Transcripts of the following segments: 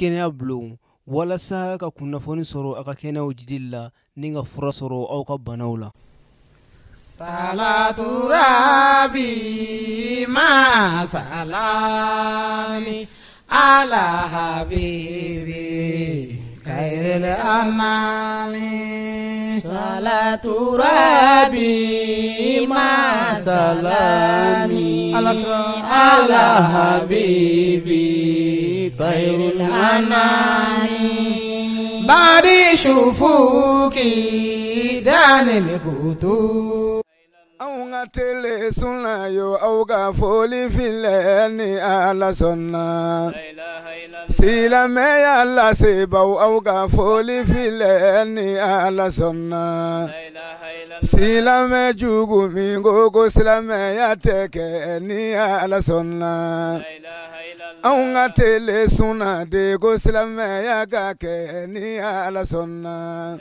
kɛnɛya bulon walasa ka kunnafoni sɔrɔ a ka kɛnɛyaw jidili la ni ka fura sɔrɔ aw ka banaw la. Salatu Rabbi ma salami ala habibi khairil anami. Salatu Rabbi ma salami ala habibi khairil anami. Badi shufuki danil kutu. Aunga tele sunna yo auga foli file ni ala sonna. Sila me ala sebau auga foli file ni ala sonna. Sila me jugu mingo go sila me ya teke ni ala sonna. Aunga tele sunna de go sila me ya gake ni ala sonna.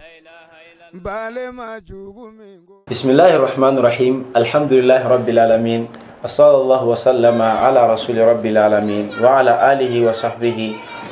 بسم الله الرحمن الرحيم الحمد لله رب العالمين وصلى الله وسلم على رسول رب العالمين وعلى آله وصحبه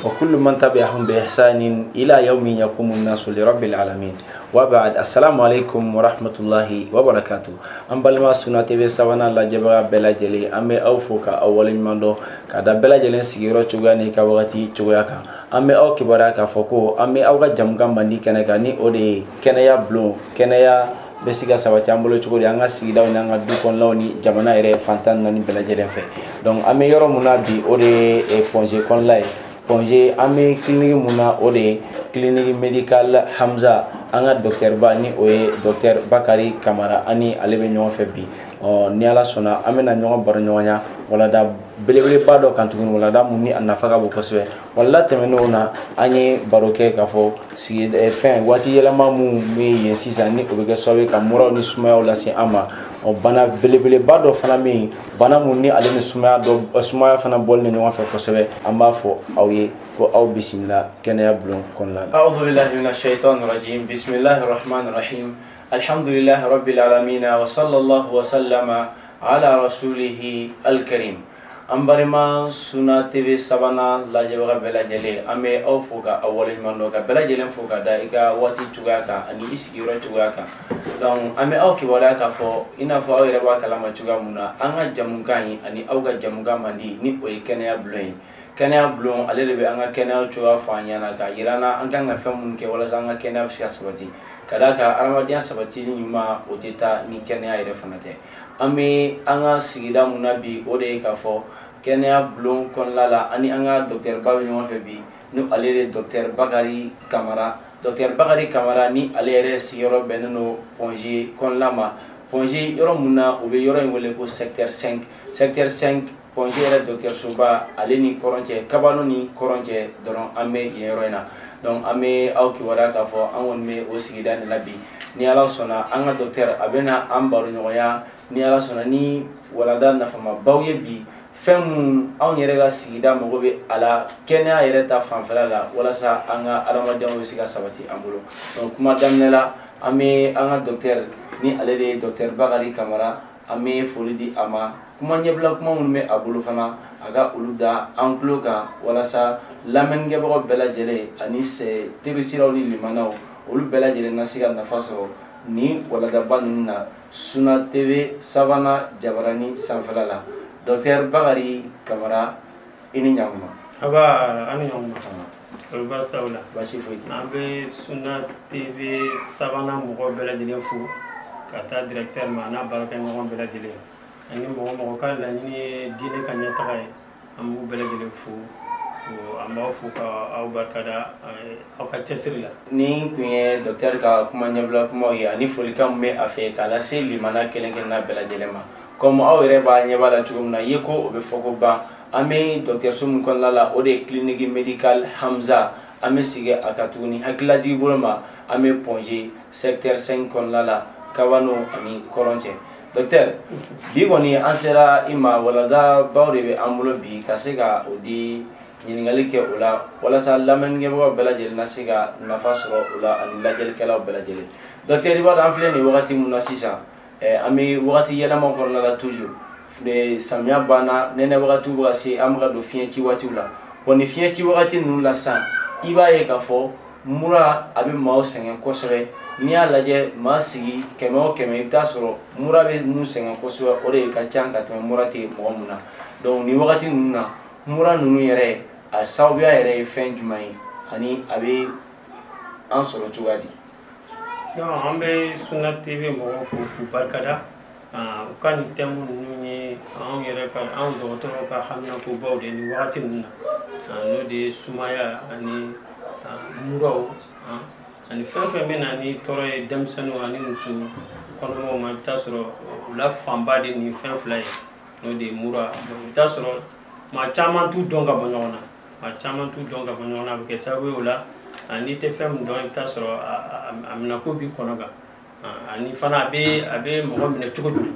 وكل من تبعهم بإحسان إلى يوم يقوم الناس لرب العالمين وبعد السلام عليكم ورحمة الله وبركاته أم بالما سنة تبي سوانا لا جبر بلا جلي أمي أوفوكا أولين مندو كذا بلا جلين سيرو تجاني كواتي تجاكا أمي أو كبارا كفوكو أمي أوكا جمكام بندي كنكاني أودي كنيا بلو كنيا besiga sabati ambolo chukuri anga sigida anga dukon lawni jamana ere fantan nani bela jeren fe donc ame yoro muna bi ode e ponje kon lay ponje ame clinique muna ode clinique médical Hamza anga docteur Bani oye docteur Bakari Kamara ani alebe nyon fe bi ni ala sona amena nyon bar nyonya wala da belebele bado kantugun wala da munni anafaka bo kosbe wala temeno na anye baroke kafo si fin wati yela mamu me yensisa ni obege sowe kamura ni sumaya wala si ama o bana belebele bado fana me bana munni ale ni sumaya do sumaya fana bol ni nyon fe kosbe amba fo awye ko aw bismillah kenya blon kon la a'udhu billahi minash shaitanir rajim bismillahir rahmanir rahim alhamdulillahi rabbil alamin wa sallallahu wa sallama ala rasulihi al-karim ambarima suna tv sabana lajaba bela jele ame aw fuka awol mando ka bela jele fuka daika wati tugaka ani isigiro tugaka donc ame aw ki wala ka fo ina fo aw reba kalama tuga muna anga jamunkan ani aw ga jamunga mandi ni o kenya blon kenya blon ale be anga kenya tuga fanya na ka yirana anga nga famun ke wala anga kenya sia sabati kadaka aramadia sabati ni nyuma oteta ni kenya ire fanate ame anga sigida munabi ode ka fo kenya blon kon lala ani anga docteur babu nyon fe bi nu alere docteur Bakari Kamara ni alere sigiro benno ponje kon lama ponje yoro muna obe yoro ngole ko secteur 5 ponje era docteur Suba aleni koronche kabano ni koronche doron ame yeroina donc ame awki wara ka fo anwon me o sigida ni labi ni ala sona anga docteur abena ambaru nyoya ni ala sona ni walada nafama bawye bi fem aw yere ga sigida mogo be ala kenya yere ta fanfala la wala sa anga alamaden o siga sabati ambulo donc kuma damnela ame anga docteur ni alede docteur Bakari Kamara ame folidi ama kuma nyebla kuma mun me abulo fana aga uluda ankloka wala sa lamen gebo bela jele ani se tebisiraw ni limanaw ulu bela jele nasiga nafaso ni wala da banna suna tv savana jabarani sanfalala docteur Bakari Kamara ini nyamma aba ani nyamma basta wala basi foyti ambe suna tv savana mo bela jele fu kata directeur mana baraka mo bela jele ani mo kala ni dine kanya tagay amu bela jele fu amba fu ka au barkada au ka chesirila ni kuye docteur ka kuma nyabla kuma yi ani folika me afe kala se limana kelenge na bela jele ma comme aw reba nyabala tugumna yeko obe foko ba ame docteur sum kon lala ode clinique médical Hamza ame sige akatuni hakilaji bolma ame ponje secteur 5 kon lala kawano ani koronche docteur bi woni ansera ima wala da bawre be amulo bi kasega odi ñingali ke ula wala sa lamen nge bo bela jel nasiga nafasro ula an lajel kala bela jel docteur ba dan fleni wakati munasisa ami wakati yela mon kon la toujours fune samia bana nene wakati wasi amra do fien ci wati ula bon ni fiɲɛ ci wagati ninnu la sisan i b'a ye k'a fɔ mura a bɛ maaw sɛgɛn kosɛbɛ n'i y'a lajɛ maa sigi 100 o 100 i bɛ taa sɔrɔ mura bɛ mun sɛgɛn kosɛbɛ o de ka ca ka tɛmɛ mura tɛ mɔgɔ mun na donc ni wagati ninnu na mura ninnu yɛrɛ a sababuya yɛrɛ ye fɛn jumɛn ye ani a bɛ an sɔrɔ cogoya di. an bɛ Sunna TV mɔgɔw fo k'u barikada u ka nin thème ninnu ye anw yɛrɛ ka anw dɔgɔtɔrɔw ka haminakobaw de ye nin wagati ninnu na n'o de ye sumaya ani muraw ani fɛn fɛn bɛ na ni tɔɔrɔ ye denmisɛnninw ani muso kɔnɔmaw ma i bɛ taa sɔrɔ u la fanba de nin fɛn fila ye n'o de ye mura i bɛ taa sɔrɔ maa caman t'u dɔn ka bɔ ɲɔgɔn na maa caman t'u dɔn ka bɔ ɲɔgɔn na a bɛ kɛ sababu ye o la n'i tɛ fɛn min dɔn i bɛ taa sɔrɔ a minɛko b'i kɔnɔ kan ani fana a bɛ mɔgɔ minɛ cogo jumɛn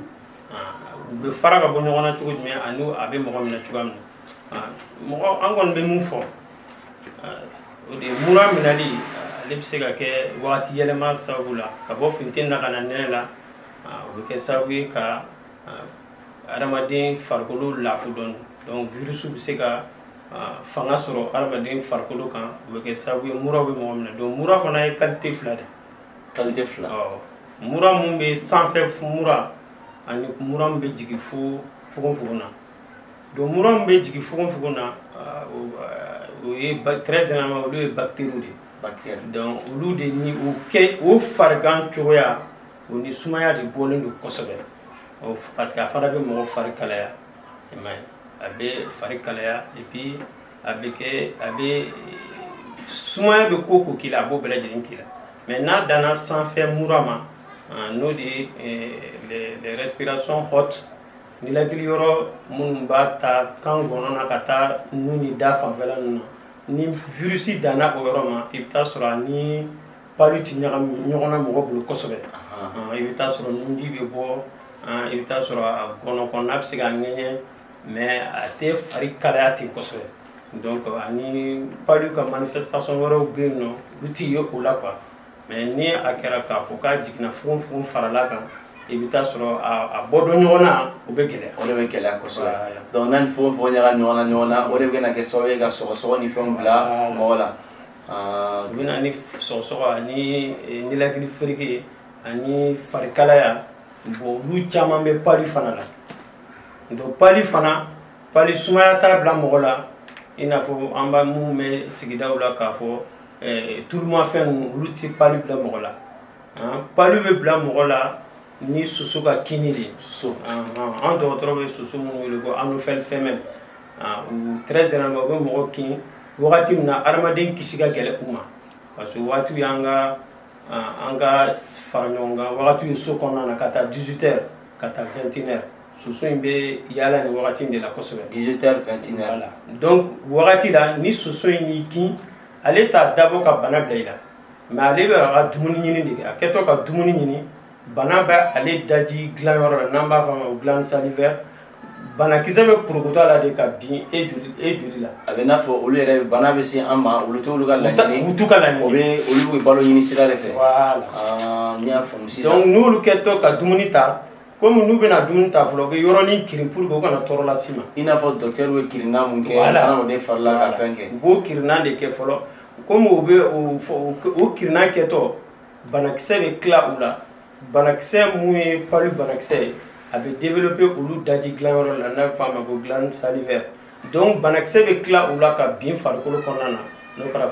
u bɛ fara ka bɔ ɲɔgɔn na cogo jumɛn ani a bɛ mɔgɔ minɛ cogoya min na mɔgɔ an kɔni bɛ mun fɔ o de ye mura minɛli ale bɛ se ka kɛ wagati yɛlɛma sababu la ka bɔ funteni na ka na nɛnɛ la o bɛ kɛ sababu ye ka adamaden farikolo lafu dɔɔni donc virus bɛ se ka fanga sɔrɔ adamaden farikolo kan o bɛ kɛ sababu ye mura bɛ mɔgɔ minɛ donc mura fana ye qualité fila de qualité fila mura mun bɛ sanfɛ mura ani mura min bɛ jigin fo fugonfugon na donc mura min bɛ jigin fugonfugon na o ye très généralement olu ye bactéries de bactéries donc olu de ni o farigan cogoya o ni sumaya de bɔlen don kosɛbɛ parce que a fana bɛ mɔgɔ fari kalaya i m'a ye a bɛ fari kalaya et puis a bɛ sumaya bɛ ko k'i la a b'o bɛɛ lajɛlen k'i la mais n'a danna sanfɛ mura ma n'o de ye les respirations hautes ninakili yɔrɔ minnu b'a ta kan gɔnɔ na ka taa nun ni da fanfɛla ninnu na ni virusi danna o yɔrɔ ma i bɛ taa sɔrɔ a ni palu tɛ ɲagami ɲɔgɔn na mɔgɔ bolo kosɛbɛ i bɛ taa sɔrɔ nunji bɛ bɔ i bɛ taa sɔrɔ a gɔnɔ kɔnɔna bɛ se ka ŋɛɲɛ mais a tɛ fari kalaya ten kosɛbɛ donc ani palu ka manifestation wɛrɛw bɛ yen nɔ olu tɛ ye o la quoi mais ni a kɛra k'a fɔ k'a jiginna fugonfugon farala kan i bɛ taa sɔrɔ a bɔ dɔn ɲɔgɔn na o bɛ gɛlɛya. o de bɛ gɛlɛya kosɛbɛ donc n'a ni fugonfugon ɲaga ɲɔgɔn na o de bɛ na kɛ sababu ye ka sɔgɔsɔgɔ ni fɛnw bila mɔgɔ la. o bɛ na ni sɔgɔsɔgɔ ani ninakili fereke ani farikalaya bon olu caman bɛ palu fana la donc palu sumaya t'a bila mɔgɔ la i n'a fɔ an b'a mun bɛ sigidaw la k'a fɔ tulumafɛn ninnu olu tɛ palu bila mɔgɔ la palu bɛ bila mɔgɔ la ni soso ka kini de ye soso an dɔgɔtɔrɔ bɛ soso minnu wele ko anophèle femelle u très généralement u bɛ mɔgɔ kin wagati min na adamaden kisi ka gɛlɛn u ma parce que wagati y'an ka fara ɲɔgɔn kan wagati ye so kɔnɔna na ka taa 18 heures ka taa 21 heures soso in bɛ yaala ni wagati de la kosɛbɛ 18 heures 21 heures voilà donc wagati la ni soso in y'i kin ale t'a dabɔ ka bana bila i la mais ale bɛ a ka dumuni ɲini de kɛ a kɛtɔ ka dumuni ɲini bana bɛ ale daji dilanyɔrɔ la n'an b'a fɔ a ma o glande salivaire banakisɛ bɛ porokoto a la de ka bin e joli la a bɛ n'a fɔ olu yɛrɛ bana bɛ se an ma olu t'olu ka laɲini u t'u ka laɲini olu bɛ balo ɲini sira de fɛ voilà n y'a faamu sisan donc n'olu kɛtɔ ka dumuni ta komi n'u bɛna dumuni ta fɔlɔ u bɛ yɔrɔnin kirin pour que u kana tɔɔrɔ las'i ma i n'a fɔ docteur bɛ kirina mun kɛ adamaden fari la ka fɛn kɛ u b'o kirina de kɛ fɔlɔ komi u bɛ o kirina kɛtɔ banakisɛ bɛ tila u la banakisɛ mun ye palu banakisɛ ye a bɛ développer olu daji dilanyɔrɔ la n'a bɛ fɔ a ma ko glande salivaire donc banakisɛ bɛ tila u la ka bin farikolo kɔnɔna na n'o kɛra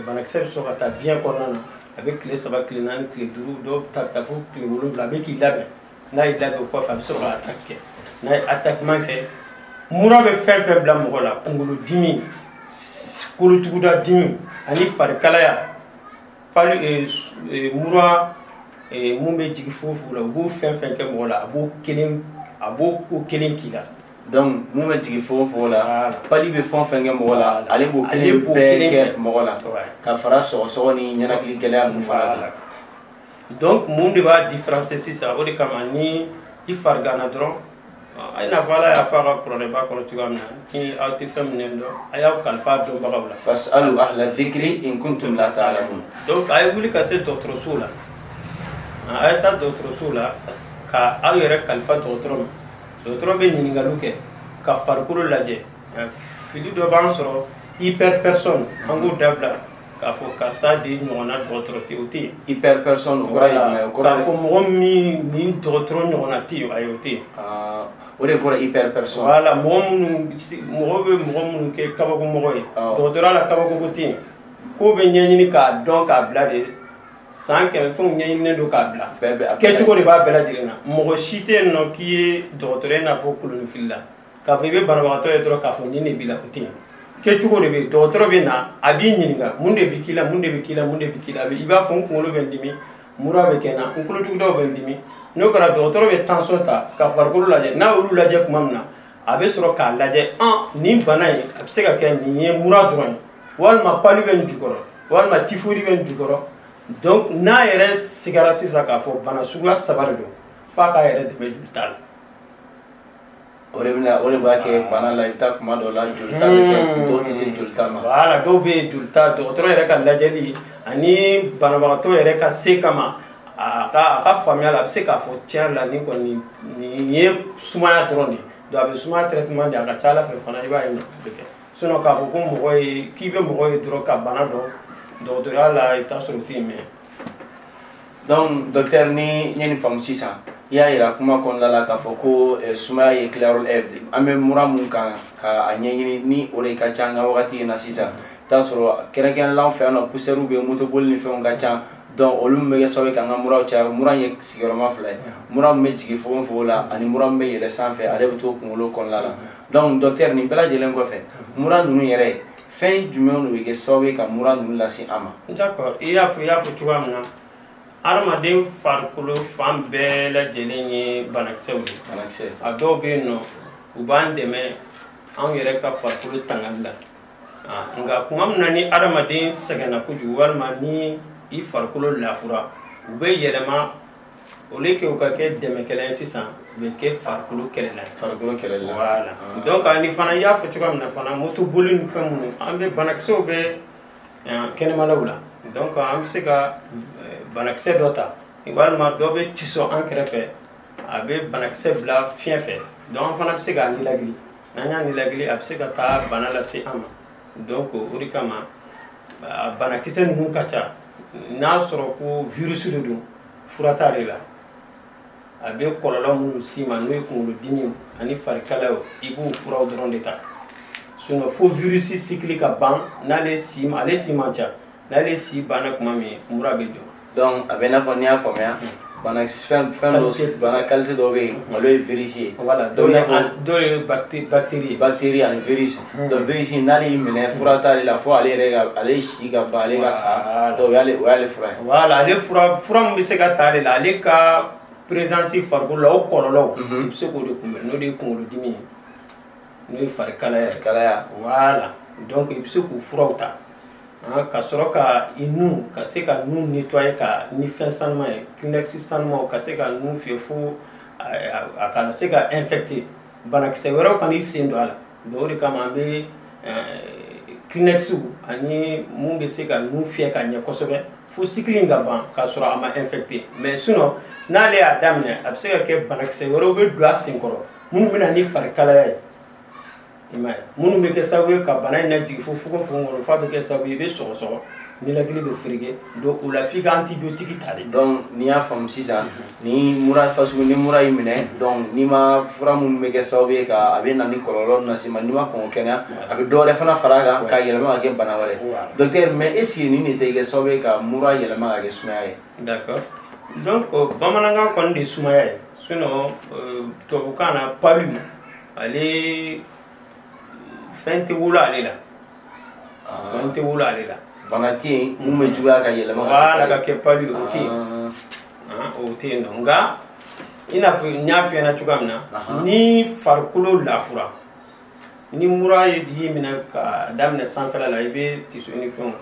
banakisɛ bɛ sɔrɔ ka taa biyɛn kɔnɔna na a bɛ tile 3 tile 4 tile 5 dɔw bɛ taa fo tile 7 a bɛ k'i labɛn n'a y'i labɛn o kɔfɛ a bɛ sɔrɔ ka attaque kɛ n'a ye attaquement kɛ mura bɛ fɛn fɛn bila mɔgɔ la kunkolodimi kolotuguda dimi ani farikalaya palu mura mun bɛ jigin fugofugo la u b'o fɛn fɛn kɛ mɔgɔ la a b'o ko kelen k'i la donc mun bɛ jigin fugofugo la palu bɛ fɛn fɛn kɛ mɔgɔ la ale b'o kelen bɛɛ kɛ mɔgɔ la ka fara sɔgɔsɔgɔ ni ɲɛnakili gɛlɛya ninnu fana kan donc mun de b'a différencier sisan o de kama ni i fariganna dɔrɔn a n'a fɔ ala y'a fɔ a ka kuranɛba kɔnɔ cogoya min na ni aw tɛ fɛn minɛ dɔn a y'aw kalifa dɔnbagaw la fas'alu ahla dhikri in kuntum la ta'lamun donc a ye wuli ka se dɔgɔtɔrɔsow la a ye taa dɔgɔtɔrɔsow la ka aw yɛrɛ kalifa dɔgɔtɔrɔ ma dɔgɔtɔrɔ bɛ ɲininkaliw kɛ ka farikolo lajɛ fili dɔ b'an sɔrɔ hyper personne an k'o dabila k'a fɔ karisa de ɲɔgɔnna dɔgɔtɔrɔ tɛ o tɛ yen. hyper personne o kɔrɔ ye jumɛn ye? k'a fɔ mɔgɔ min ni dɔgɔtɔrɔ ɲɔgɔnna tɛ yen ayi o tɛ yen. o de kɔrɔ hyper personne. voilà mɔgɔ bɛ mɔgɔ minnu kɛ kabakomɔgɔ ye dɔgɔtɔrɔya la kabakoko tɛ yen k'o bɛ ɲɛɲini k'a dɔn k'a bila de san kɛmɛ fɛnw ɲɛɲininen don k'a bila kɛcogo de b'a bɛɛ lajɛlen na mɔgɔ si tɛ yen nɔ k'i ye dɔgɔtɔrɔ i n'a fɔ kolonifili la k'a fɔ i bɛ banabagatɔ ye dɔrɔn k'a fɔ nin de b'i la o tɛ yen kɛcogo de bɛ yen dɔgɔtɔrɔ bɛ na a b'i ɲininka mun de bɛ k'i la mun de bɛ k'i la mun de bɛ k'i la i b'a fɔ n kunkolo bɛ n dimi mura bɛ kɛ n na n kolotugudaw bɛ n dimi n'o kɛra dɔgɔtɔrɔ bɛ tension ta ka farikolo lajɛ n'a y'olu lajɛ tuma min na a bɛ sɔrɔ k'a lajɛ nin bana in a bɛ se ka kɛ nin ye mura dɔrɔn ye walima pali bɛ nin jukɔrɔ walima typhoïde bɛ nin jukɔrɔ donc n'a yɛrɛ sigara sisan k'a fɔ bana suguya 3 de don f'a k'a yɛrɛ dɛmɛ jolita la. o de b'a kɛ bana la i bɛ taa kuma dɔw la jolita bɛ kɛ dɔw tɛ se jolita ma. voilà dɔw bɛ yen jolita dɔgɔtɔrɔ yɛrɛ ka lajɛli ani banabagatɔ yɛrɛ ka se kama a ka faamuya la a bɛ se k'a fɔ tiɲɛ la nin kɔni nin ye sumaya dɔrɔn de donc a bɛ sumaya traitement de a ka ca Ala fɛ fana i b'a ye nin bɛ kɛ sinon k'a fɔ ko mɔgɔ ye k'i bɛ mɔgɔ ye dɔrɔn ka bana dɔn dɔgɔtɔrɔya la i bɛ taa sɔrɔ o tɛ yen mɛ. donc docteur ni n ye nin faamu sisan i y'a yira kuma kɔnɔna la k'a fɔ ko sumaya ye tilayɔrɔ an bɛ mura mun kan ka a ɲɛɲini ni o de ka ca an ka wagati in na sisan i t'a sɔrɔ kɛrɛnkɛrɛnnenya la an fɛ yan nɔ poussière bɛ yen motoboli ni fɛnw ka ca donc olu min bɛ kɛ sababu ye k'an ka muraw caya mura ye sigiyɔrɔma 2 ye mura min bɛ jigin fogofogo la ani mura min bɛ yɛlɛn sanfɛ ale bɛ to kunkolo kɔnɔna la donc docteur nin bɛɛ lajɛlen kɔfɛ mura ninnu yɛrɛ fɛn jumɛn de bɛ kɛ sababu ye ka mura ninnu lase an ma. d'accord i y'a fɔ cogoya min na adamaden farikolo fan bɛɛ lajɛlen ye banakisɛw de ye a dɔw bɛ yen nɔ u b'an dɛmɛ anw yɛrɛ ka farikolo tangali la nka kuma min na ni adamaden sɛgɛnna kojugu walima ni i farikolo lafura u bɛ yɛlɛma au lieu que u ka kɛ dɛmɛkɛla ye sisan u bɛ kɛ farikolo kɛlɛla ye. voilà donc ni fana i y'a fɔ cogoya min na fana motoboli ni fɛn minnu an bɛ banakisɛw bɛ kɛnɛmalaw la donc an bɛ se ka banakisɛ dɔ ta walima dɔ bɛ tisɔ an kɛrɛfɛ a bɛ banakisɛ bila fiɲɛ fɛ donc an fana bɛ se k'a nilakili n'an y'a nilakili a bɛ se ka taa bana lase an ma donc o de kama banakisɛ ninnu ka ca n'a sɔrɔ ko virus de don fura t'ale la a bɛ kɔlɔlɔ minnu s'i ma n'o ye kunkolodimi ani farikalaw i b'o furaw dɔrɔn de ta sinon fo virus cycle ka ban n'ale si man ca n'ale si banna tuma min mura bɛ jɔ. donc a bɛ i n'a fɔ n'i y'a faamuya bana fɛn dɔ bana qualité dɔ bɛ yen olu ye virus ye. voilà dɔw ye bactérie ani virus donc virus n'ale y'i minɛ fura t'ale la fo ale si ka ban ale ka sa donc o y'ale fura ye. voilà ale fura min bɛ se ka ta ale la ale ka présence farikolo la o kɔlɔlɔw i bɛ se k'o de kunbɛn n'o de ye kunkolodimi ye n'o ye farikalaya voilà donc i bɛ se k'o furaw ta ka sɔrɔ ka i nun ka se ka nun nettoyer ka ni fɛn sanuman ye Kleenex sanumanw ka se ka nun fiyɛ fo a kana se ka infecter banakisɛ wɛrɛw kana i sen don a la donc o de kama an bɛ Kleenex ani mun bɛ se ka nun fiyɛ ka ɲɛ kosɛbɛ fo cycle in ka ban k'a sɔrɔ a ma infecter mais sinon n'ale y'a daminɛ a bɛ se ka kɛ banakisɛ wɛrɛw bɛ don a sen kɔrɔ minnu bɛ na ni farikalaya ye. minnu bɛ kɛ sababu ye ka bana in lajigin fo fugofugo kɔnɔ f'a bɛ kɛ sababu ye i bɛ sɔgɔsɔgɔ ninakili bɛ fereke donc o la f'i ka antibiotique ta de. donc n'i y'a faamu sisan ni mura fasugu ni mura y'i minɛ donc n'i ma fura minnu bɛ kɛ sababu ye a bɛ na ni kɔlɔlɔ lase ma n'i ma kɔn k'o kɛnɛya a bɛ dɔ wɛrɛ fana fara a kan ka yɛlɛma ka kɛ bana wɛrɛ docteur mais est ce que nin de tɛ kɛ sababu ye ka mura yɛlɛma ka kɛ sumaya ye. d'accord donc bamanankan kɔni de ye sumaya ye sinon tubabukan na palu ale fɛn tɛ wolo ale la fɛn tɛ wolo ale la bana tɛ yen mun bɛ juguya ka yɛlɛma ka kɛ palu o tɛ yen o tɛ yen nɔ nka i n'a fɔ n y'a f'i ɲɛna cogoya min na ni farikolo lafura ni mura y'i minɛ ka daminɛ sanfɛla la i bɛ tiso ni fɛnw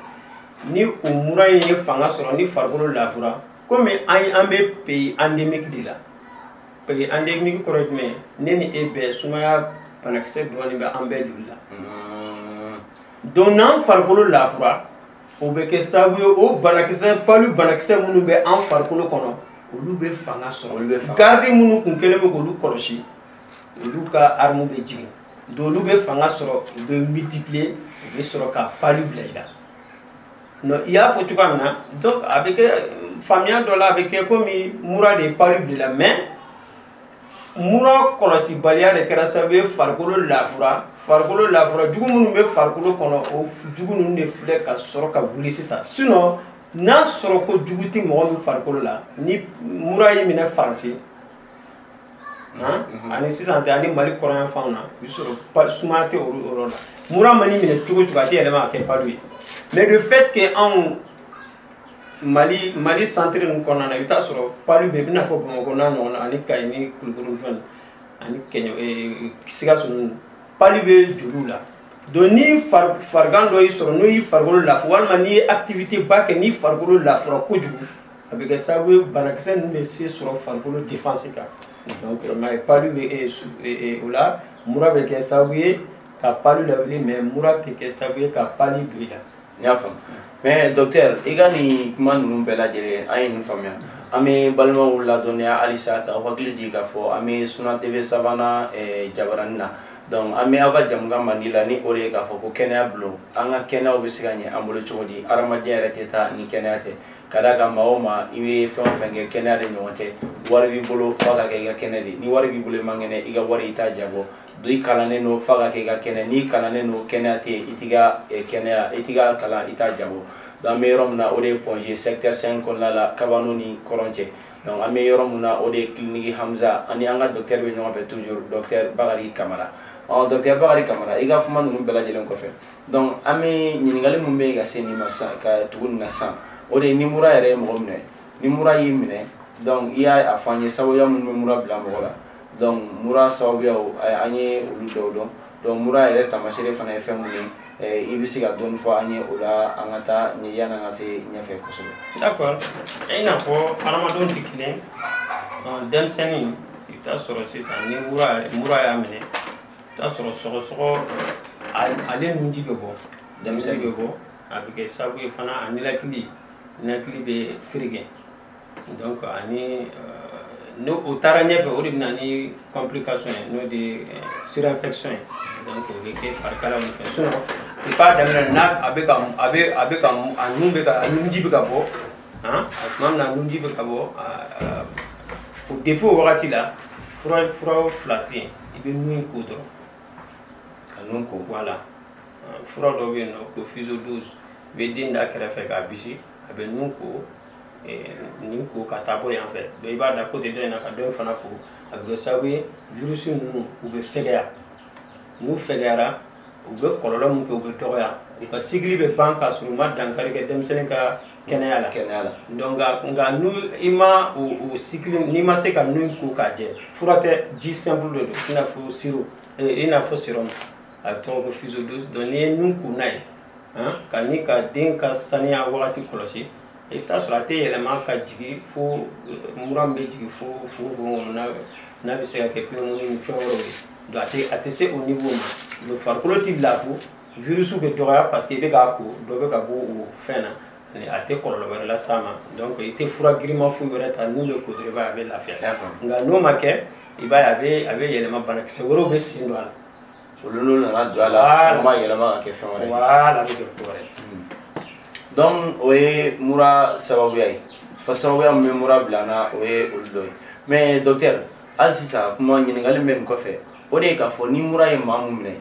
ni o mura in ye fanga sɔrɔ ni farikolo lafura komi an bɛ pays endémique de la pays endémique kɔrɔ ye jumɛn ye ne ni e bɛɛ sumaya banakisɛ dɔɔnin bɛ an bɛɛ joli la donc n'an farikolo lafura o bɛ kɛ sababu ye o banakisɛ palu banakisɛ minnu bɛ an farikolo kɔnɔ olu bɛ fanga sɔrɔ garde minnu kun kɛlen bɛ k'olu kɔlɔsi olu ka arme bɛ jigin donc olu bɛ fanga sɔrɔ u bɛ multiplier u i bɛ sɔrɔ ka palu bila i la non i y'a fɔ cogoya min na donc a bɛ kɛ faamuya dɔ la a bɛ kɛ komi mura de ye palu bila i la mais mura kɔlɔsibaliya de kɛra sababu ye farikolo lafura jugu minnu bɛ farikolo kɔnɔ o jugu ninnu de filɛ ka sɔrɔ ka wuli sisan sinon n'a sɔrɔ ko jugu tɛ mɔgɔ min farikolo la ni mura y'i minɛ Faransi ani sisan tɛ ani Mali kɔrɔnyanfanw na i bɛ sɔrɔ sumaya tɛ olu yɔrɔ la mura mana i minɛ cogo o cogo a tɛ yɛlɛma ka kɛ palu ye mais le fait que anw Mali centre ninnu kɔnɔna na i bɛ taa sɔrɔ palu bɛ i bɛna fɔ Bamakɔ n'a ɲɔgɔnna ani Kayi ni Kulukoro fɛn ani Sikaso ninnu palu bɛ joliw la donc ni farigan dɔ y'i sɔrɔ n'o y'i farikolo lafu walima n'i ye activité ba kɛ n'i farikolo lafura kojugu a bɛ kɛ sababu ye banakisɛ ninnu bɛ se sɔrɔ farikolo défense kan donc palu bɛ o la mura bɛ kɛ sababu ye ka palu lawuli mais mura tɛ kɛ sababu ye ka palu don i la. N y'a faamu mais docteur i ka nin kuma ninnu bɛɛ lajɛlen an ye nin faamuya an bɛ balimaw ladɔnniya halisa k'aw hakili jigin k'a fɔ an bɛ Suna TV sabanan jabarani na donc an bɛ aw ka jamukan mandi la ni o de ye k'a fɔ ko kɛnɛya bulon an ka kɛnɛyaw bɛ se ka ɲɛ an bolo cogo di adamadenya yɛrɛ tɛ taa ni kɛnɛya tɛ ka d'a kan maa o maa i bɛ fɛn o fɛn kɛ kɛnɛya de ɲɔgɔn tɛ wari b'i bolo f'a ka kɛ i ka kɛnɛ de ni wari b'i bolo i man kɛnɛ i ka wari i t'a jabɔ i kalannen don f'a ka kɛ i ka kɛnɛ n'i kalannen don kɛnɛya tɛ yen i t'i ka kɛnɛya i t'i ka kalan i t'a jabɔ donc an bɛ yɔrɔ min na o de ye Ponge secteur 5 kɔnɔna la Kabano ni Kɔrɔn cɛ donc an bɛ yɔrɔ min na o de ye clinique Hamza ani an ka docteur bɛ ɲɔgɔn fɛ toujours docteur Bakari Kamara docteur Bakari Kamara i ka kuma ninnu bɛɛ lajɛlen kɔfɛ donc an bɛ ɲininkali min bɛ yen ka se nin ma sisan ka tugu nin na sisan o de ye ni mura yɛrɛ ye mɔgɔ minɛ ni mura y'i minɛ donc i y'a fɔ an ye sababuya minnu bɛ mura bila mɔgɔ la donc mura sababuyaw an ye olu dɔw dɔn donc mura yɛrɛ taamasiyɛn fana ye fɛn mun ye i bɛ se ka dɔɔni fɔ an ye o la an ka taa ɲɛ yanni an ka se ɲɛfɛ kosɛbɛ. D'accord i n'a fɔ hadamadenw tɛ kelen denmisɛnnin i bɛ taa sɔrɔ sisan ni mura y'a minɛ i bɛ taa sɔrɔ sɔgɔsɔgɔ ale nunji bɛ bɔ denmisɛnnin bɛ bɔ a bɛ kɛ sababu ye fana a ninakili bɛ fereke donc ani n'o taara ɲɛfɛ o de bɛ na ni complication ye n'o de surinfection ye donc o bɛ kɛ farikala min fɛ sinon i b'a daminɛ n'a a bɛ ka a nunji bɛ ka bɔ a tuma min na nunji bɛ ka bɔ o depuis o wagati la fura fila tɛ yen i bɛ nun ko dɔrɔn ka nun ko voilà fura dɔ bɛ yen nɔ ko fisodose i bɛ den da kɛrɛfɛ k'a bisi a bɛ nun ko nin ko ka taa bɔ yan fɛ donc i b'a da côté dɔ in na ka dɔ in fana ko a bɛ kɛ sababu ye virus ninnu u bɛ fɛgɛya n'u fɛgɛyara u bɛ kɔlɔlɔ min kɛ u bɛ dɔgɔya u ka cycle bɛ ban k'a sɔrɔ u ma dankari kɛ denmisɛnnin ka kɛnɛya la donc nka i ma o cycle n'i ma se ka nun ko k'a jɛ fura tɛ ji simple de don i n'a fɔ sirop i n'a fɔ sérum a bɛ tɔgɔ ko fisodose donc n'i ye nun ko n'a ye ka ni ka den ka saniya wagati kɔlɔsi i bɛ taa sɔrɔ a tɛ yɛlɛma ka jigin fo mura min bɛ jigin fo kɔnɔ n'a bɛ se ka kɛ pneumonie ni fɛn wɛrɛw ye donc a tɛ se o niveau ma donc farikolo tɛ lafu virus bɛ dɔgɔya parce que i bɛ k'a ko dɔ bɛ ka bɔ o fɛn na a tɛ kɔlɔlɔ wɛrɛ las'a ma donc i tɛ fura girinma foyi wɛrɛ ta n'u bɛ ko dɔrɔn i b'a ye a bɛ lafiya nka n'o ma kɛ i b'a ye a bɛ yɛlɛma banakisɛ wɛrɛw bɛ sen don a la olu nana don a la fo ma yɛlɛma ka kɛ fɛn wɛrɛ ye voilà a bɛ kɛ ko wɛrɛ donc o ye mura sababuya ye fo sababuya min bɛ mura bila n na o ye olu dɔ ye mais docteur hali sisan kuma ɲininkali bɛ nin kɔfɛ o de ye k'a fɔ ni mura ye maa mun minɛ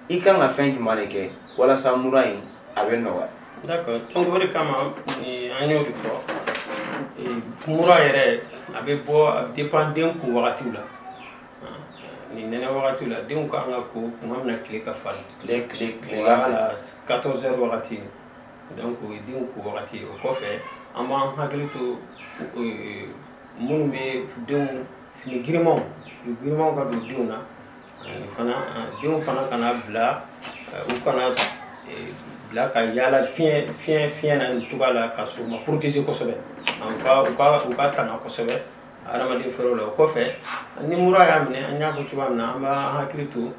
i kan ka fɛn jumɛn de kɛ walasa mura in a bɛ nɔgɔya. d'accord donc o de kama an y'o de fɔ mura yɛrɛ a bɛ bɔ a bɛ dépend den ko wagatiw la ni nɛnɛ wagatiw la denw kan ka ko tuma min na tile ka farin tile voilà 14 heures wagati donc o ye denw ko wagati o kɔfɛ an b'an hakili to minnu bɛ denw fini girinmanw ka don denw na ani fana denw fana kana bila u kana bila ka yaala fiɲɛ na nin cogoya la k'a sɔrɔ u ma protéger kosɛbɛ u ka tanga kosɛbɛ adamaden fɛrɛw la o kɔfɛ ni mura y'a minɛ an y'a fɔ cogoya min na an b'a hakili to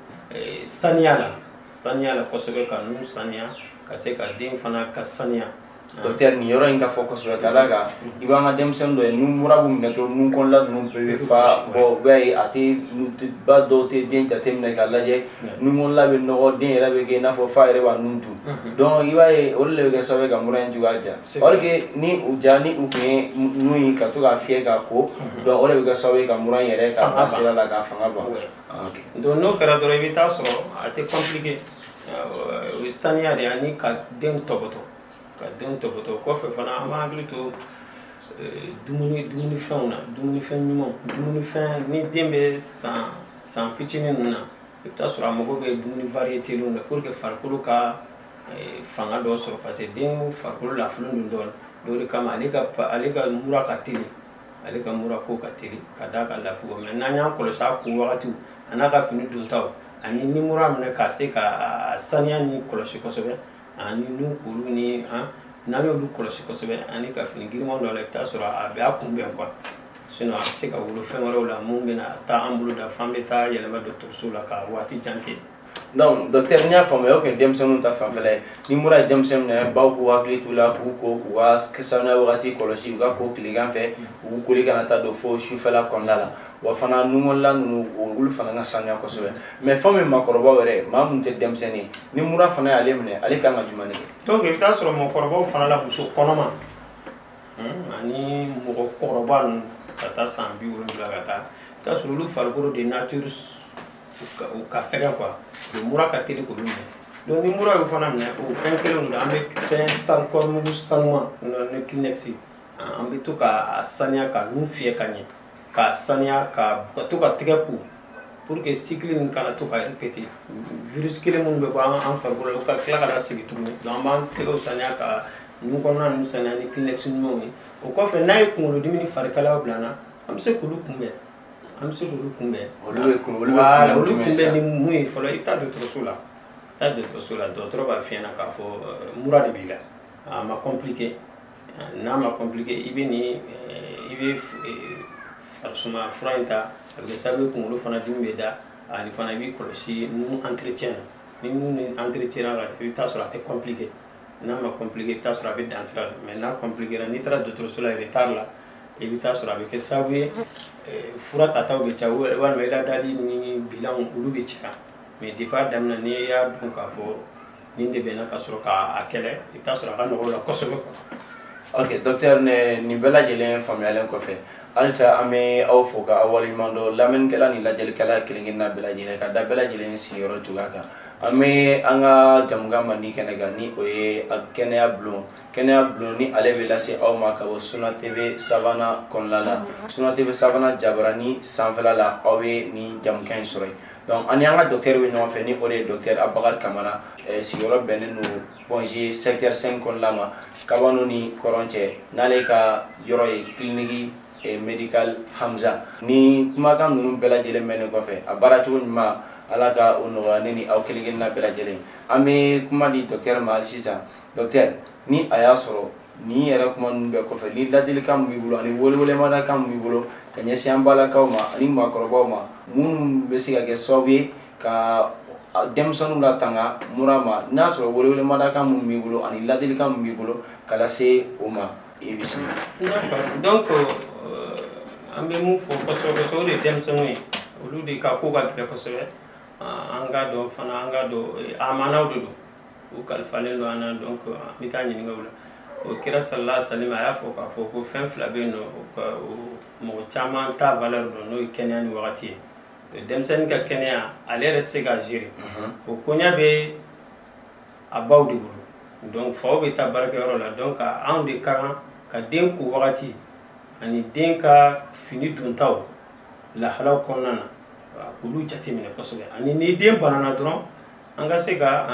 saniya la kosɛbɛ ka nun saniya ka se ka den fana ka saniya docteur ni yoro inga focus sur talaga ibanga dem sem do nu murabu metro nu kon la nu be fa bo bay ati nu ba do te den ta tem na kala je nu mon la be no den la be ke na fo fa ere wa nu tu donc iba e o le ke sabe ka mura nju aja or ke ni ujani u ke nu yi ka to ka fie ka ko donc o le ke sabe ka mura yere ka asira la ka fanga ba ok donc no kara do evita so ate compliqué sania de ani ka den toboto ka den toboto ko fe fana ama hakili to dumuni fɛnw na dumuni fɛn ɲumanw dumuni fɛn ni den bɛ san fitinin ninnu na i bɛ taa sɔrɔ a mago bɛ dumuni variété la pour que farikolo ka fanga dɔ sɔrɔ parce que den farikolo lafilen don dɔɔnin o de kama ale ka mura ka teli ale ka mura ko ka teli ka d'a ka lafiya mais n'an y'an kɔlɔsi a ko wagatiw a n'a ka fini dontaw ani ni mura minɛ ka se ka saniya ni kɔlɔsi kosɛbɛ ani nun kuru ni n'an y'olu kɔlɔsi kosɛbɛ ani ka fini giriman dɔ la i bɛ taa sɔrɔ a bɛ a kunbɛn quoi sinon a bɛ se ka wolo fɛn wɛrɛw la mun bɛna taa an bolo da f'an bɛ taa yɛlɛma dɔgɔtɔrɔso la ka waati jan kɛ. donc docteur n y'a faamuya o kɛ denmisɛnninw ta fanfɛla ye ni mura ye denmisɛnnin minɛ baw k'u hakili t'u la k'u ko k'u ka sanuya wagati kɔlɔsi u ka ko tilegan fɛ u k'u koli kana taa don fo sufɛla kɔnɔna la wa fana nungɔla ninnu olu fana ka sanuya kosɛbɛ mais fɛn min maakɔrɔbaw yɛrɛ maa min tɛ denmisɛnnin ye ni mura fana y'ale minɛ ale kan ka jumɛn de kɛ. donc i bɛ taa sɔrɔ mɔgɔkɔrɔbaw fana la muso kɔnɔma ani mɔgɔkɔrɔba ninnu ka taa san 70 ka taa i bɛ taa sɔrɔ olu farikolo de nature u ka fɛgɛn quoi mura ka teli k'olu minɛ donc ni mura y'u fana minɛ o fɛn kelen don an bɛ fɛn kɔrɔmugu sanuman ni Kleenex an bɛ to ka saniya ka nun fiyɛ ka ɲɛ ka saniya ka to ka tɛgɛ ko pour que cycle nin kana to ka répéter virus kelen minnu bɛ bɔ an farikolo la u ka tila ka na segin tuguni donc an b'an tɛgɛw saniya ka nun kɔnɔna ninnu saniya ni Kleenex ɲumanw ye o kɔfɛ n'a ye kunkolodimi ni farikalaya bila an na an bɛ se k'olu kunbɛn. An bɛ se k'olu kunbɛn olu kunbɛn ni mun ye fɔlɔ i bɛ taa dɔgɔtɔrɔso la dɔgɔtɔrɔ b'a f'i ɲɛna k'a fɔ mura de b'i la a ma compliqué n'a ma compliqué i bɛ farisuma fura in ta a bɛ kɛ sababu ye kunkolo fana dimi bɛ da ani fana i b'i kɔlɔsi nun entretien na ni nun entretien na i bɛ taa sɔrɔ a tɛ compliqué n'a ma compliqué i bɛ taa sɔrɔ a bɛ dan sira la mais n'a compliqué n'i taara dɔgɔtɔrɔso la retard la i bɛ taa sɔrɔ a bɛ kɛ sababu ye fura tataw bɛ caya walima i ladali ni bilanw olu bɛ caya mais depuis a daminɛ n'i y'a dɔn k'a fɔ nin de bɛ na ka sɔrɔ k'a kɛlɛ i bɛ taa sɔrɔ a ka nɔgɔ la kosɛbɛ. ok docteur nin bɛɛ lajɛlen faamuyalen kɔfɛ halisa an bɛ aw fo ka aw waleɲuman dɔn lamɛnnikɛla ni lajɛlikɛla kelen-kelenna bɛɛ lajɛlen ka da bɛɛ lajɛlen sigiyɔrɔ cogoya kan an bɛ an ka jamukan mandi kɛnɛ kan ni o ye kɛnɛya bulon ni ale bɛ lase aw ma ka bɔ Suna TV sabanan kɔnɔna la Suna TV sabanan jabarani sanfɛla la aw bɛ ni jamukan in sɔrɔ yen donc ani an ka docteur bɛ ɲɔgɔn fɛ ni o de ye docteur Abubakar Kamara sigiyɔrɔ bɛnnen don Ponge secteur 5 kɔnɔna ma Kabano ni Kɔrɔn cɛ n'ale ka yɔrɔ ye clinique médical Hamza ni kumakan ninnu bɛɛ lajɛlen mɛnnen kɔfɛ a baara cogo ɲuman ala ka o nɔgɔya ne ni aw kelen-kelenna bɛɛ lajɛlen an bɛ kuma di docteur ma hali sisan docteur ni a y'a sɔrɔ ni yɛrɛ kuma ninnu bɛɛ kɔfɛ ni ladilikan min b'i bolo ani welewelemadakan min b'i bolo ka ɲɛsin an balakaw ma ani maakɔrɔbaw ma minnu bɛ se ka kɛ sababu ye ka denmisɛnninw latanga mura ma n'a sɔrɔ welewelemadakan min b'i bolo ani ladilikan min b'i bolo ka lase o ma i bisimila. donc an bɛ mun fɔ kosɛbɛ o de ye denmisɛnninw ye olu de ka ko ka gɛlɛn kosɛbɛ an ka dɔn fana an ka dɔn amanaw de don u kalifalen don an na donc an bɛ taa ɲininka o la o kira sallallahu alaihi wa sallam a y'a fɔ k'a fɔ ko fɛn fila bɛ yen nɔ mɔgɔ caman t'a valeur dɔn n'o ye kɛnɛya ni wagati ye denmisɛnnin ka kɛnɛya ale yɛrɛ tɛ se k'a gérer o koɲa bɛ a baw de bolo donc faw bɛ taa baarakɛyɔrɔ la donc anw de ka kan ka den ko wagati ani den ka fini dontaw lahalaw kɔnɔna na k'olu jateminɛ kosɛbɛ ani ni den banana dɔrɔn an ka se ka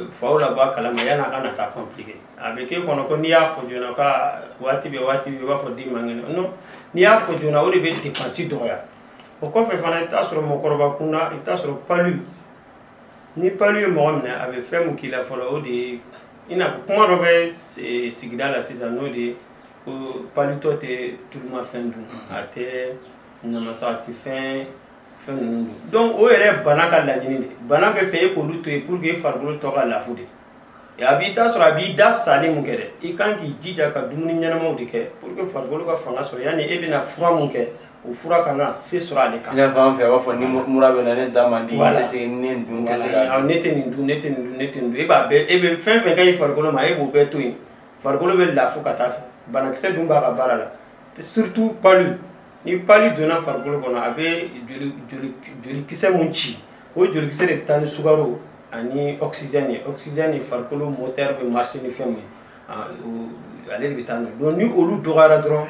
faw labɔ a kalama yanni a ka na taa compliqué a bɛ k'e kɔnɔ ko n'i y'a fɔ joona ka waati bɛ i b'a fɔ den man kɛnɛ non n'i y'a fɔ joona o de bɛ dépense dɔgɔya o kɔfɛ fana i bɛ taa sɔrɔ mɔgɔkɔrɔba kunda i bɛ taa sɔrɔ palu ni palu ye mɔgɔ minɛ a bɛ fɛn mun k'i la fɔlɔ o de ye i n'a fɔ kuma dɔ bɛ sigida la sisan n'o de ye ko palitɔ tɛ tulumafɛn dun a tɛ namasa a tɛ fɛn ninnu dun donc o yɛrɛ bana ka laɲini de bana bɛ fɛ e k'olu to yen pour que e farikolo tɔ ka lafu de a b'i ta sɔrɔ a b'i da salen mun kɛ dɛ i kan k'i jija ka dumuni ɲɛnamaw de kɛ pour que farikolo ka fanga sɔrɔ yanni e bɛna fura mun kɛ o fura kana se sɔrɔ ale kan. I n'a fɔ an fɛ a b'a fɔ ni mura bɛ na ne da man di, ne tɛ se ne dun tɛ se ka. Ne tɛ nin dun ne tɛ nin dun ne tɛ nin dun e b'a bɛɛ e bɛ fɛn fɛn ka ɲi farikolo ma e b'o bɛɛ to yen farikolo bɛ lafu ka taa fɛ banakisɛ dun b'a ka baara la surtout palu ni palu donna farikolo kɔnɔ a bɛ jolikisɛ mun ci o jolikisɛ de bɛ taa ni sukaro ani oxygène ye oxygène ye farikolo moteur bɛ marcher ni fɛn min ye ale de bɛ taa n'o ye donc ni olu dɔgɔyara dɔrɔn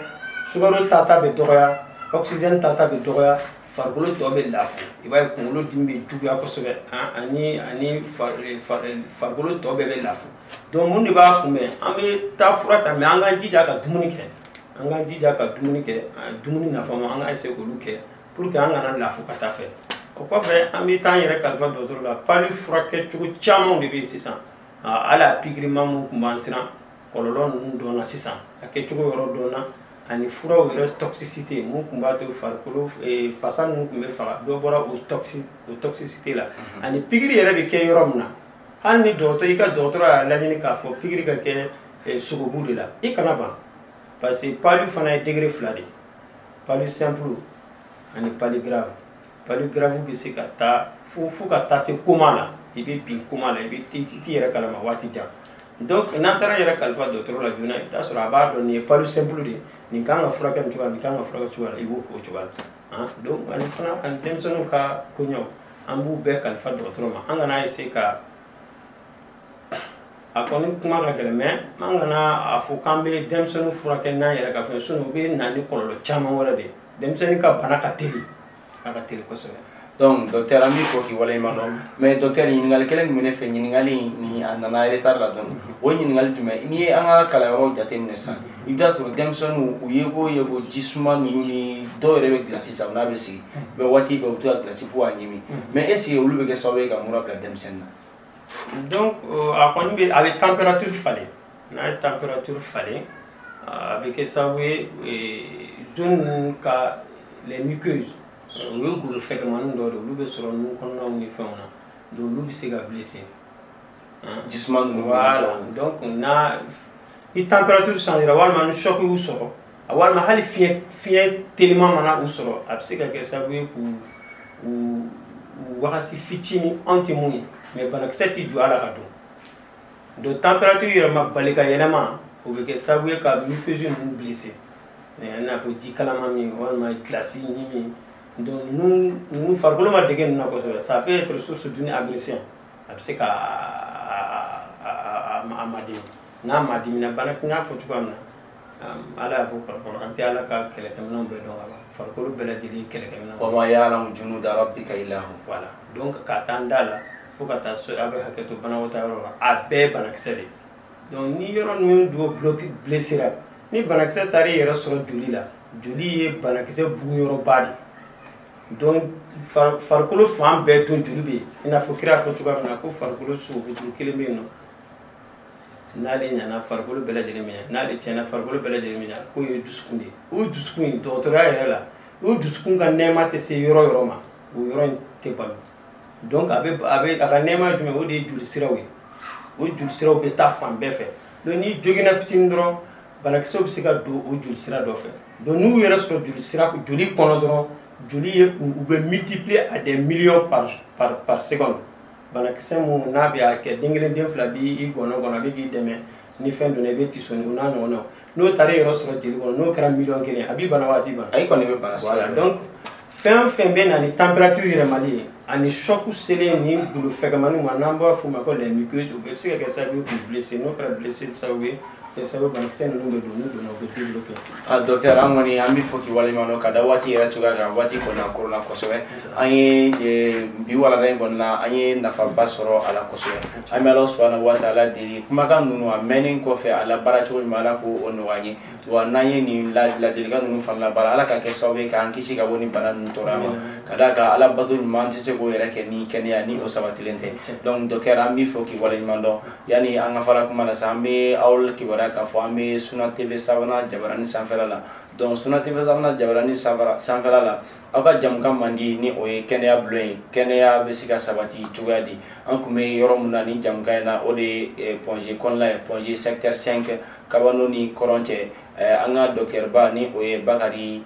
sukaro tata bɛ dɔgɔya oxygène tata bɛ dɔgɔya farikolo tɔ bɛ lafu i b'a ye kunkolo dimi bɛ juguya kosɛbɛ ani farikolo tɔ bɛɛ bɛ lafu donc mun de b'a kunbɛn an bɛ taa fura ta mais an k'an jija ka dumuni kɛ an k'an jija ka dumuni kɛ dumuni nafama an ka essayer k'olu kɛ pour que an kana lafu ka taa fɛ o kɔfɛ an bɛ taa an yɛrɛ kalifa dɔgɔtɔrɔ la palu furakɛcogo camanw de bɛ yen sisan hali a pikirima mun tun b'an siran kɔlɔlɔ ninnu dɔnna sisan a kɛcogo yɔrɔ dɔnna ani furaw yɛrɛ toxicité mun tun b'a to farikolo fasa ninnu tun bɛ faga dɔ bɔra o toxicité la ani pikiri yɛrɛ bɛ kɛ yɔrɔ min na hali ni dɔgɔtɔrɔ i ka dɔgɔtɔrɔ y'a laɲini k'a fɔ pikiri ka kɛ sogobu de la i kana ban parce que palu fana ye degré fila de palu simple ani palu grave palu grave bɛ se ka taa fo ka taa se coma la i bɛ bin coma la i t'i yɛrɛ kalama waati jan donc n'an taara yɛrɛ kalifa dɔgɔtɔrɔ la joona i bɛ taa sɔrɔ a b'a dɔn nin ye palu simple de ye nin kan ka furakɛ nin cogoya nin kan ka furakɛ cogoya la i b'o k'o cogoya la donc ani fana ani denmisɛnninw ka koɲɛw an b'u bɛɛ kalifa dɔgɔtɔrɔ ma an kana essayer ka a kɔni kuma ka gɛlɛn mais an kana a fɔ k'an bɛ denmisɛnninw furakɛ n'an yɛrɛ ka fɛn sinon u bɛ na ni kɔlɔlɔ caman wɛrɛ de ye denmisɛnnin ka bana ka teli a ka teli kosɛbɛ. Donc docteur an b'i fɔ k'i waleɲuman dɔn mais docteur ɲininkali kelen min bɛ ne fɛ ɲininkali ni a nana retard la dɔɔni o ye ɲininkali jumɛn n'i ye an ka kalanyɔrɔw jateminɛ sisan i bɛ taa sɔrɔ denmisɛnninw u ye ko ji suma ninnu ni dɔw yɛrɛ bɛ gilasi san n'a bɛ sigi u bɛ waati bɛɛ u bɛ to ka gilasi fo k'a ɲimi mais est ce que olu bɛ kɛ sababu ye ka mura bila denmisɛnnin na. Donc a kɔni bɛ a bɛ température falen n'a ye température falen a bɛ kɛ sababu ye zone ninnu ka les muqueuses o ye golo fɛgɛmanin dɔw de olu bɛ sɔrɔ nun kɔnɔnaw ni fɛnw na donc olu bɛ se ka blesser jisuma ninnu voilà donc ni température changera walima ni choc y'u sɔrɔ walima hali fiɲɛ teliman mana u sɔrɔ a bɛ se ka kɛ sababu ye k'u wagasi fitinin anw tɛ mun ye mais banakisɛ tɛ jɔ a la ka don donc température yɛrɛ ma bali ka yɛlɛma o bɛ kɛ sababu ye ka muqueuse ninnu blesser i n'a fɔ ji kalama min walima gilasi ɲimi donc nous farikolo ma dege ninnu na kosɛbɛ ça peut être source d'une agression a bɛ se ka a madimi n'a madimina banakisɛ n'a fɔ cogoya min na ala y'a fɔ farikolo an tɛ ala ka kɛlɛkɛminɛnw bɛɛ dɔn ka ban farikolo bɛɛ lajɛlen ye kɛlɛkɛminɛnw. wa ma ya'lamu junuda rabbika illa hu. Voilà donc ka taa n da la fo ka taa so a bɛ hakɛ to banakɔtaa yɔrɔ la a bɛɛ ye banakisɛ de ye donc ni yɔrɔ ninnu dɔw blessera ni banakisɛ taara i yɛrɛ sɔrɔ joli la joli ye banakisɛ bugun yɔrɔba de donc farikolo fan bɛɛ dun joli bɛ yen i n'a fɔ kira fɔ cogoya min na ko farikolo sogobu kelen bɛ yen nɔ n'ale ɲana farikolo bɛɛ lajɛlen bɛ ɲa n'ale tiɲɛna farikolo bɛɛ lajɛlen bɛ ɲa k'o ye dusukun de ye o dusukun in dɔgɔtɔrɔya yɛrɛ la o dusukun ka nɛɛma tɛ se yɔrɔ yɔrɔ ma o yɔrɔ in tɛ balo donc a ka nɛɛma ye jumɛn o de ye joli siraw ye o joli siraw bɛ taa fan bɛɛ fɛ donc ni joginna fitinin dɔrɔn banakisɛw bɛ se ka don o joli sira dɔ fɛ donc n'u yɛrɛ sɔrɔ joli kɔnɔ dɔrɔn joli ye u bɛ multiplier à des millions par seconde banakisɛ mun n'a bɛ a kɛ den kelen den fila b'i gɔnɔ a bɛ k'i dɛmɛ ni fɛn donna i bɛ tisɔni o n'a ɲɔgɔnnaw n'o taara i yɛrɛ sɔrɔ joli kɔnɔ n'o kɛra miliyɔn kelen a b'i bana waati bana. ayi kɔni bɛ bana voilà donc fɛn fɛn bɛ na ni température yɛlɛmali ye ani choc selen ni golo fɛgɛmaninw ma n'an b'a f'o ma ko les muqueuses o bɛ se ka kɛ sababu ye k'u blesser n'o kɛra blessé sababu ye sababu banakisɛ ninnu bɛ don n'u donna u bɛ développer. Docteur an kɔni an bɛ fɔ k'i waleɲuman dɔn ka da waati yɛrɛ cogoya kan waati kɔni a koronna kosɛbɛ an ye bi walanda in kɔni na an ye nafaba sɔrɔ a la kosɛbɛ an bɛ Ala subahanahu wa taala deli kumakan ninnu a mɛnni kɔfɛ a labaara cogo ɲuman Ala k'o nɔgɔya an ye wa n'an ye nin ladilikan ninnu fana labaara Ala ka kɛ sababu ye k'an kisi ka bɔ nin bana ninnu tɔɔrɔ ma ka d'a kan Ala bato ɲuman tɛ se k'o yɛrɛ kɛ ni kɛnɛya ni o sabatilen tɛ donc docteur an bɛ fɔ k'i waleɲuman dɔn yanni an ka fara kuma na sa an bɛ aw kibaruya k'a fɔ an bɛ Suna TV sabanan Jabaranin sanfɛla la donc Sunna TV na jabarani sanfɛla la aw ka jamukan man di ni o ye kɛnɛya bulon ye kɛnɛya bɛ se ka sabati cogoya di an kun bɛ yɔrɔ mun na ni jamukan in na o de ye Ponge kɔnɔna ye Ponge secteur 5 Kabano ni Kɔrɔn cɛ an ka docteur ba ni o ye Bakari